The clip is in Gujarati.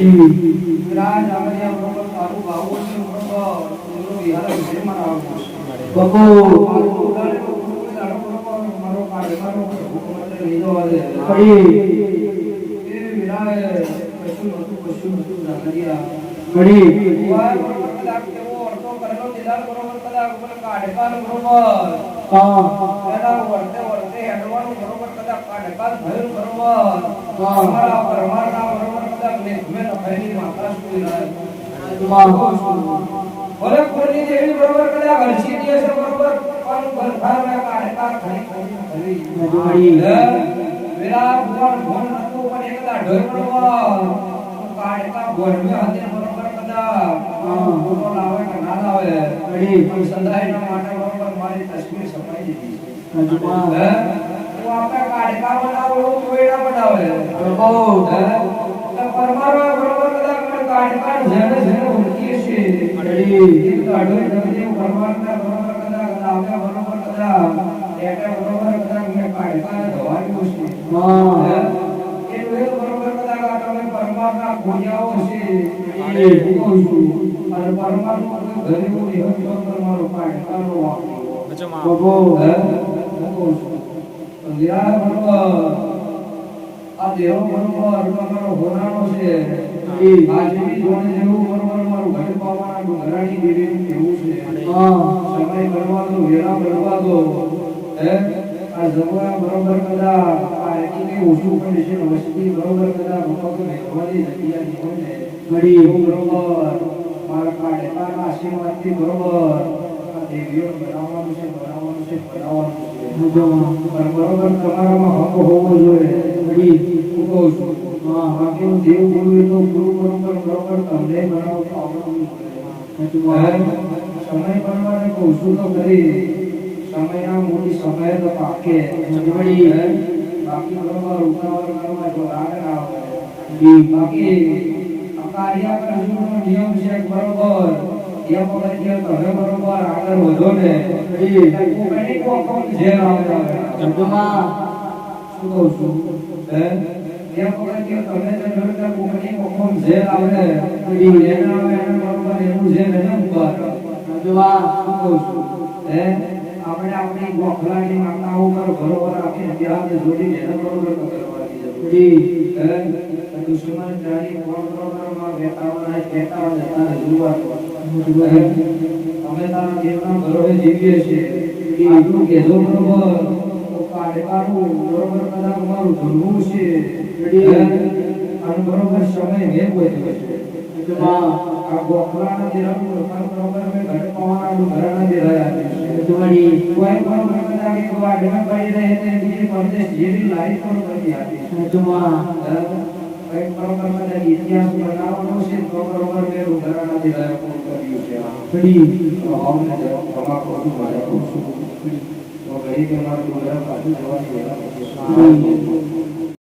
રાજ આગળિયા બરોબર તારું ગાવું છે બરોબર તું વિહાર વિશે મારા બકો મારો કાઢે મારો હુકમ લીધો વાલે પડી એ વિરાય કશું નતું આગળિયા પડી વાર બરોબર કદાચ કેવો અર્થો કરેલો દિલાર બરોબર કદાચ મને કાઢે કાન બરોબર હા એના વર્તે હેડવાનું બરોબર કદાચ કાઢે કાન ભયું બરોબર અમારા પરમારના બરોબર કદાચ મેં નફાઈની માત્રા સુધી રહે ભલે કોની દેવી બરોબર કદાચ હરસીટી હશે બરોબર પણ ગલફારના કાઢે કાન ખરી વેરા ભગવાન ભોન નતું પણ એક કદાચ ઢોર બરોબર કાઢે કાન ભોન હાથે બરોબર કદાચ ફોટો લાવે કે ના લાવે પણ સંધાઈના માટે બરોબર મારી તસવીર છપાઈ દીધી તો આપણે કાઢકા બનાવો કોઈડા બનાવે પરમારો બરોબર કદાચ કાઢકા જેને જેને ઓળખીએ છે એ કાઢો નવી પરમારના બરોબર કદાચ લાવ્યા બરોબર કદાચ એટલે બરોબર કદાચ મે કાઢકા ધવાડ્યો છે એ વેલ બરોબર કદાચ તમે પરમારના ખોજાઓ છે એ કહું છું અને પરમારનો ઘરે કોઈ હક પરમારો કાઢકાનો વાપરો બબો વિરાટ બરોબર આ દેવો બરોબર તમારો હોનાનો છે આજની જોડે જેવું બરોબર મારું ઘર પાવાના ઘરાણી દેવીનું કેવું છે સમય કરવા દો વેરા કરવા દો આ જમવા બરોબર કદા આ એકી ઓછું પણ છે વસ્તી બરોબર કદા ભગવાન મેઘવાળી જગ્યા જીવને ઘડી બરોબર મારા કાઢેના આશીર્વાદથી બરોબર આ દેવીઓ બનાવવાનું છે બનાવવાનું છે બરોબર તમારામાં હક હોવો જોઈએ ઘડી હું કહું છું બાકી હું દેવ બોલું તો ગુરુ બરોબર તમને બનાવતો આવડવું જોઈએ સમય પ્રમાણે કહું છું તો ખરી સમયના મોટી સમય તો પાકે બાકી બરોબર ઉતાવળ કરવા જો આગળ આવે બાકી આ કાર્યક્રમનો નિયમ છે બરોબર નિયમ વગર કે તો હવે બરોબર આગળ વધો ને કોકણી કોકમ જે આવે જમવામાં શું કહું છું નિયમ વગર કે તમે જે જોડતા કોકણી કોકમ જે આવે એના આવે એના બરોબર એનું જે નહીં ઉપર જમવા શું કહું છું આપણે આપણી ગોખલાની માતાઓ પર બરોબર આપીને ત્યાં જોડીને એને બરોબર કરવાની જરૂર દુશ્મન જાણી કોણ બરોબરમાં બેતાવાના જતા રજૂઆત અમે તારા દેવના ઘરોએ જીવીએ છીએ આટલું કહેજો બરોબર કાઢવાનું બરોબર કદાચ અમારું ધનવું છે અને બરોબર સમય મેં કોઈ છે આ ગોખલાના દેરાનું રોકાણ બરોબર મેં ઘટ પાવાના ઘરાના દેરાયા છે કોઈ બરોબર કદાચ એક વાડમાં પડી રહે તે બીજી પરદેશ જેવી લાઈફ પણ કરી આપી કઈ બરોબર મને ઇતિહાસ બનાવવાનો છે તો બરોબર મેં ઉદાહરણ દેરાયા પણ કર્યું છે ઘડી તો અમને તમા કોશું મારે કોશું તો ઘડી કે મારું ઉદાહરણ પાછું જવાની વેલા પછી